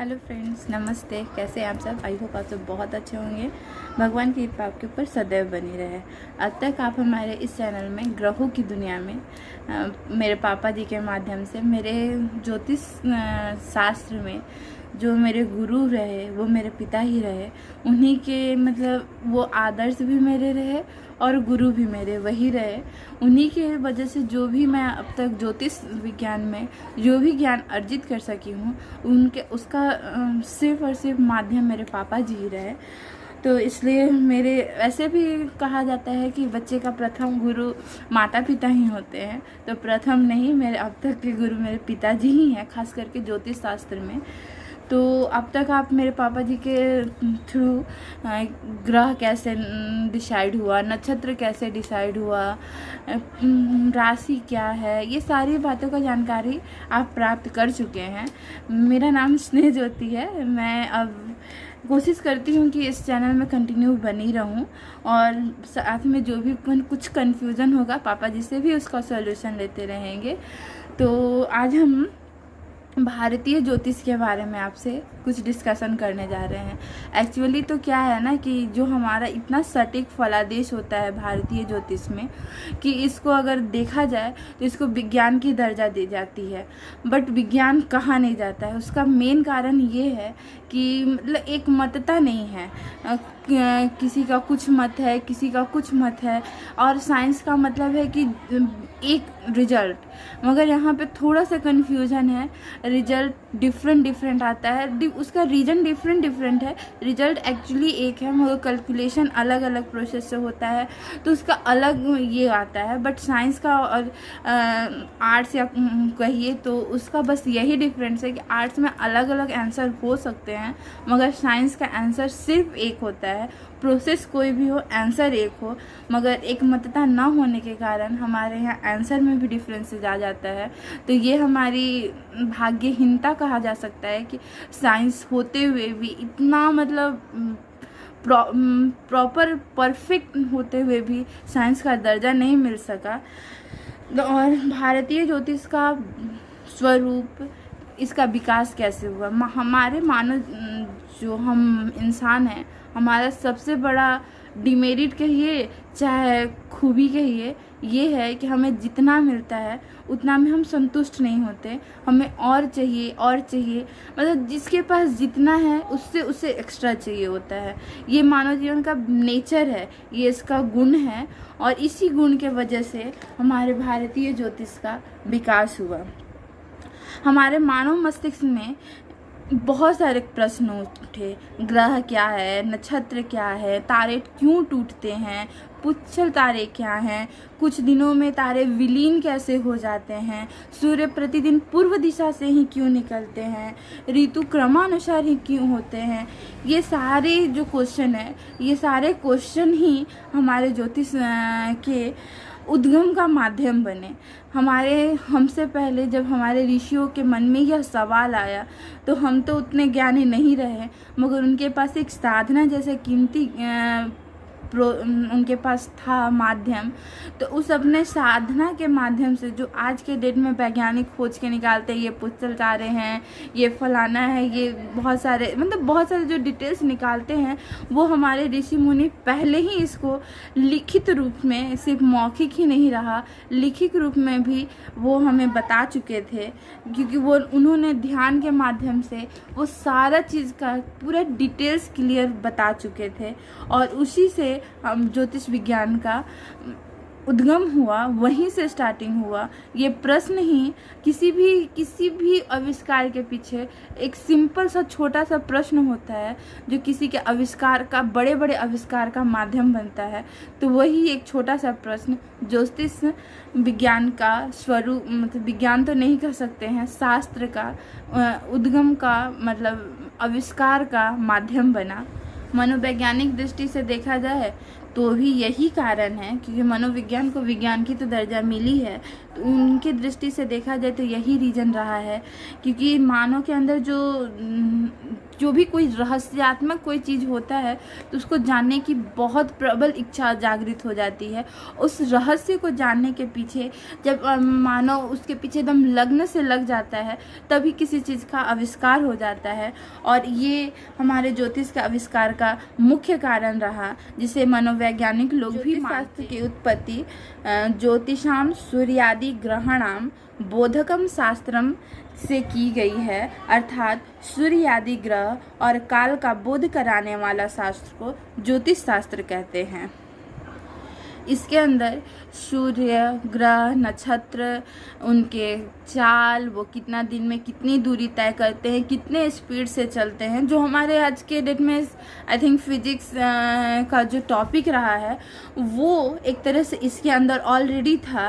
Hello friends, नमस्ते। कैसे हैं आप सब? आई होप आप सब बहुत अच्छे होंगे। भगवान की कृपा आपके ऊपर सदैव बनी रहे। अब तक आप हमारे इस चैनल में ग्रहों की दुनिया में मेरे पापा जी के माध्यम से मेरे ज्योतिष शास्त्र में जो मेरे गुरु रहे वो मेरे पिता ही रहे। उन्हीं के मतलब वो आदर्श भी मेरे रहे और गुरु भी मेरे वही रहे। उन्हीं के वजह से जो भी मैं अब तक ज्योतिष विज्ञान में जो भी ज्ञान अर्जित कर सकी हूँ उनके उसका सिर्फ और सिर्फ माध्यम मेरे पापा जी ही रहे। तो इसलिए मेरे ऐसे भी कहा जाता है कि बच्चे का प्रथम गुरु माता पिता ही होते हैं। तो प्रथम नहीं, मेरे अब तक के गुरु मेरे पिताजी ही हैं, खास करके ज्योतिष शास्त्र में। तो अब तक आप मेरे पापा जी के थ्रू ग्रह कैसे डिसाइड हुआ, नक्षत्र कैसे डिसाइड हुआ, राशि क्या है, ये सारी बातों का जानकारी आप प्राप्त कर चुके हैं। मेरा नाम स्नेह ज्योति है। मैं अब कोशिश करती हूँ कि इस चैनल में कंटिन्यू बनी रहूँ और साथ में जो भी कुछ कन्फ्यूज़न होगा पापा जी से भी उसका सॉल्यूशन लेते रहेंगे। तो आज हम भारतीय ज्योतिष के बारे में आपसे कुछ डिस्कशन करने जा रहे हैं। एक्चुअली तो क्या है ना कि जो हमारा इतना सटीक फलादेश होता है भारतीय ज्योतिष में कि इसको अगर देखा जाए तो इसको विज्ञान की दर्जा दी जाती है। बट विज्ञान कहा नहीं जाता है। उसका मेन कारण ये है कि मतलब एक मतता नहीं है। किसी का कुछ मत है, किसी का कुछ मत है। और साइंस का मतलब है कि एक रिजल्ट, मगर यहाँ पे थोड़ा सा कन्फ्यूजन है। रिजल्ट डिफरेंट आता है, उसका रीजन डिफरेंट है। रिजल्ट एक्चुअली एक है मगर कैलकुलेशन अलग अलग प्रोसेस से होता है, तो उसका अलग ये आता है। बट साइंस का और आर्ट्स या कहिए तो उसका बस यही डिफरेंस है कि आर्ट्स में अलग अलग आंसर हो सकते हैं मगर साइंस का आंसर सिर्फ एक होता है। प्रोसेस कोई भी हो, आंसर एक हो, मगर एक मतता ना होने के कारण हमारे यहाँ आंसर में भी डिफरेंसेस आ जाता है। तो ये हमारी भाग्यहीनता कहा जा सकता है कि साइंस होते हुए भी इतना मतलब प्रॉपर परफेक्ट होते हुए भी साइंस का दर्जा नहीं मिल सका। और भारतीय ज्योतिष का स्वरूप, इसका विकास कैसे हुआ, हमारे मानव जो हम इंसान हैं, हमारा सबसे बड़ा डिमेरिट कहिए चाहे खूबी कहिए, ये है कि हमें जितना मिलता है उतना में हम संतुष्ट नहीं होते। हमें और चाहिए, मतलब जिसके पास जितना है उससे एक्स्ट्रा चाहिए होता है। ये मानव जीवन का नेचर है, ये इसका गुण है। और इसी गुण के वजह से हमारे भारतीय ज्योतिष का विकास हुआ। हमारे मानव मस्तिष्क में बहुत सारे प्रश्न उठे। ग्रह क्या है, नक्षत्र क्या है, तारे क्यों टूटते हैं, पुच्छल तारे क्या हैं, कुछ दिनों में तारे विलीन कैसे हो जाते हैं, सूर्य प्रतिदिन पूर्व दिशा से ही क्यों निकलते हैं, ऋतु क्रमानुसार ही क्यों होते हैं। ये सारे जो क्वेश्चन है, ये सारे क्वेश्चन ही हमारे ज्योतिष के उद्गम का माध्यम बने। हमसे पहले जब हमारे ऋषियों के मन में यह सवाल आया तो हम तो उतने ज्ञानी नहीं रहे, मगर उनके पास एक साधना जैसे कीमती उनके पास था माध्यम। तो उस अपने साधना के माध्यम से जो आज के डेट में वैज्ञानिक खोज के निकालते हैं, ये पुच्छल तारे हैं, ये फलाना है, ये बहुत सारे जो डिटेल्स निकालते हैं, वो हमारे ऋषि मुनि पहले ही इसको लिखित रूप में, सिर्फ मौखिक ही नहीं रहा, लिखित रूप में भी वो हमें बता चुके थे। क्योंकि वो उन्होंने ध्यान के माध्यम से वो सारा चीज़ का पूरा डिटेल्स क्लियर बता चुके थे। और उसी से ज्योतिष विज्ञान का उद्गम हुआ, वहीं से स्टार्टिंग हुआ। ये प्रश्न ही किसी भी आविष्कार के पीछे एक सिंपल सा छोटा सा प्रश्न होता है जो किसी के आविष्कार का, बड़े बड़े आविष्कार का माध्यम बनता है। तो वही एक छोटा सा प्रश्न ज्योतिष विज्ञान का स्वरूप, मतलब विज्ञान तो नहीं कह सकते हैं, शास्त्र का उद्गम का मतलब आविष्कार का माध्यम बना। मनोवैज्ञानिक दृष्टि से देखा जाए तो भी यही कारण है, क्योंकि मनोविज्ञान को विज्ञान की तो दर्जा मिली है, तो उनकी दृष्टि से देखा जाए तो यही रीज़न रहा है। क्योंकि मानव के अंदर जो भी कोई रहस्यात्मक कोई चीज़ होता है तो उसको जानने की बहुत प्रबल इच्छा जागृत हो जाती है। उस रहस्य को जानने के पीछे जब मानव उसके पीछे एकदम लग्न से लग जाता है तभी किसी चीज़ का आविष्कार हो जाता है। और ये हमारे ज्योतिष के आविष्कार का मुख्य कारण रहा, जिसे मनोवैज्ञानिक लोग भी शास्त्र की उत्पत्ति ज्योतिषाम सूर्यादि ग्रहणाम बोधकम शास्त्रम से की गई है, अर्थात सूर्य आदि ग्रह और काल का बोध कराने वाला शास्त्र को ज्योतिष शास्त्र कहते हैं। इसके अंदर सूर्य, ग्रह, नक्षत्र, उनके चाल, वो कितना दिन में कितनी दूरी तय करते हैं, कितने स्पीड से चलते हैं, जो हमारे आज के डेट में आई थिंक फिजिक्स का जो टॉपिक रहा है वो एक तरह से इसके अंदर ऑलरेडी था।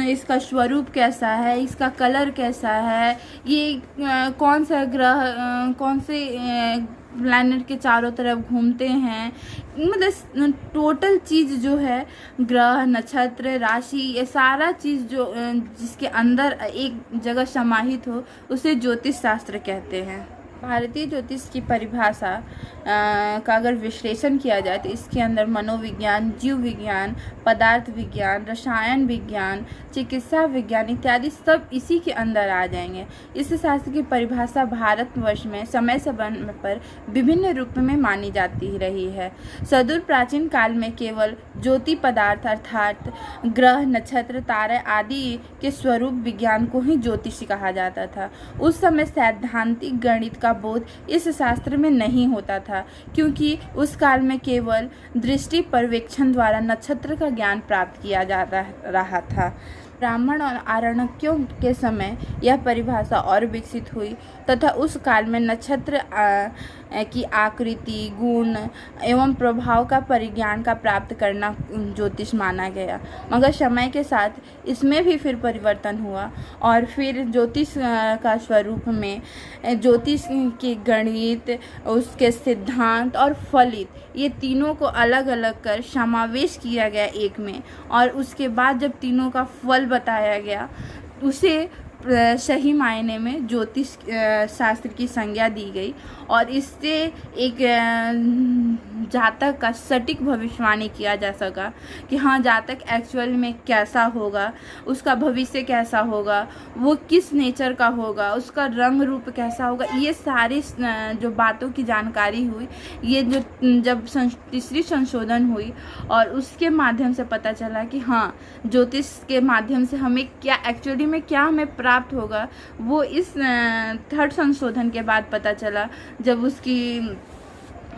इसका स्वरूप कैसा है, इसका कलर कैसा है, ये कौन सा ग्रह कौन से प्लैनेट के चारों तरफ घूमते हैं, मतलब टोटल चीज़ जो है ग्रह, नक्षत्र, राशि, ये सारा चीज़ जो जिसके अंदर एक जगह समाहित हो उसे ज्योतिष शास्त्र कहते हैं। भारतीय ज्योतिष की परिभाषा का अगर विश्लेषण किया जाए तो इसके अंदर मनोविज्ञान, जीव विज्ञान, पदार्थ विज्ञान, रसायन विज्ञान, चिकित्सा विज्ञान इत्यादि सब इसी के अंदर आ जाएंगे। इस शास्त्र की परिभाषा भारतवर्ष में समय समय पर विभिन्न रूप में मानी जाती रही है। सदूर प्राचीन काल में केवल ज्योति पदार्थ अर्थात ग्रह, नक्षत्र, तारे आदि के स्वरूप विज्ञान को ही ज्योतिष कहा जाता था। उस समय सैद्धांतिक गणित का बोध इस शास्त्र में नहीं होता था, क्योंकि उस काल में केवल दृष्टि पर्यवेक्षण द्वारा नक्षत्र का ज्ञान प्राप्त किया जाता रहा था। ब्राह्मण और आरण्यकों के समय यह परिभाषा और विकसित हुई तथा उस काल में नक्षत्र की आकृति, गुण एवं प्रभाव का परिज्ञान का प्राप्त करना ज्योतिष माना गया। मगर समय के साथ इसमें भी फिर परिवर्तन हुआ और फिर ज्योतिष का स्वरूप में ज्योतिष के गणित, उसके सिद्धांत और फलित ये तीनों को अलग अलग कर समावेश किया गया एक में, और उसके बाद जब तीनों का फल बताया गया उसे सही मायने में ज्योतिष शास्त्र की संज्ञा दी गई और इससे एक जातक का सटीक भविष्यवाणी किया जा सका कि हाँ जातक एक्चुअल में कैसा होगा, उसका भविष्य कैसा होगा, वो किस नेचर का होगा, उसका रंग रूप कैसा होगा। ये सारी जो बातों की जानकारी हुई, ये जो जब तीसरी संशोधन हुई और उसके माध्यम से पता चला कि हाँ ज्योतिष के माध्यम से हमें क्या एक्चुअली में क्या हमें प्राप्त होगा, वो इस थर्ड संशोधन के बाद पता चला जब उसकी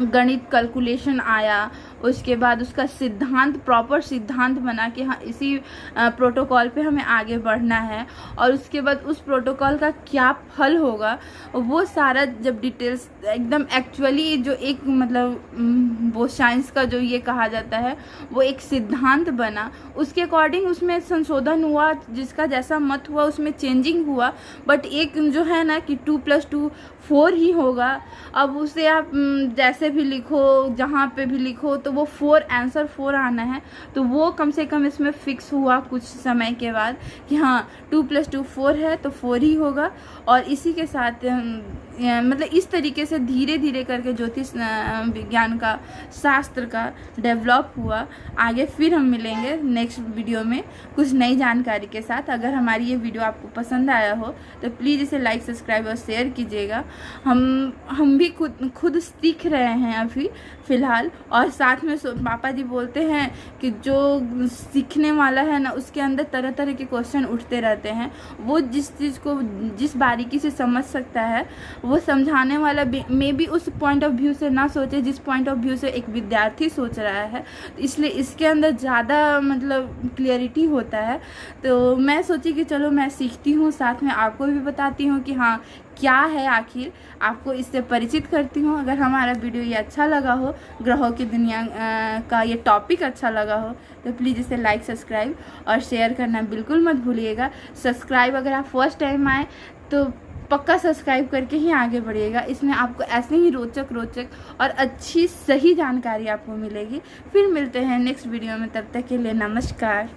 गणित कैलकुलेशन आया। उसके बाद उसका सिद्धांत प्रॉपर सिद्धांत बना कि हाँ इसी प्रोटोकॉल पे हमें आगे बढ़ना है, और उसके बाद उस प्रोटोकॉल का क्या फल होगा वो सारा जब डिटेल्स एकदम एक्चुअली जो एक मतलब वो साइंस का जो ये कहा जाता है वो एक सिद्धांत बना, उसके अकॉर्डिंग उसमें संशोधन हुआ, जिसका जैसा मत हुआ उसमें चेंजिंग हुआ, बट एक जो है ना कि 2+2 4 ही होगा। अब उसे आप जैसे भी लिखो, जहाँ पे भी लिखो तो वो 4 आंसर 4 आना है, तो वो कम से कम इसमें फिक्स हुआ कुछ समय के बाद कि हाँ 2+2 4 है तो 4 ही होगा। और इसी के साथ मतलब इस तरीके से धीरे धीरे करके ज्योतिष विज्ञान का शास्त्र का डेवलप हुआ। आगे फिर हम मिलेंगे नेक्स्ट वीडियो में कुछ नई जानकारी के साथ। अगर हमारी ये वीडियो आपको पसंद आया हो तो प्लीज़ इसे लाइक, सब्सक्राइब और शेयर कीजिएगा। हम भी खुद सीख रहे हैं अभी फ़िलहाल, और साथ में पापा जी बोलते हैं कि जो सीखने वाला है ना उसके अंदर तरह तरह के क्वेश्चन उठते रहते हैं। वो जिस चीज़ को जिस बारीकी से समझ सकता है वो समझाने वाला मे भी उस पॉइंट ऑफ व्यू से ना सोचे जिस पॉइंट ऑफ व्यू से एक विद्यार्थी सोच रहा है, इसलिए इसके अंदर ज़्यादा मतलब क्लियरिटी होता है। तो मैं सोची कि चलो मैं सीखती हूँ, साथ में आपको भी बताती हूँ कि हाँ क्या है, आखिर आपको इससे परिचित करती हूँ। अगर हमारा वीडियो ये अच्छा लगा हो, ग्रहों की दुनिया का ये टॉपिक अच्छा लगा हो तो प्लीज़ इसे लाइक, सब्सक्राइब और शेयर करना बिल्कुल मत भूलिएगा। सब्सक्राइब अगर आप फर्स्ट टाइम आए तो पक्का सब्सक्राइब करके ही आगे बढ़िएगा। इसमें आपको ऐसे ही रोचक और अच्छी सही जानकारी आपको मिलेगी। फिर मिलते हैं नेक्स्ट वीडियो में, तब तक के लिए नमस्कार।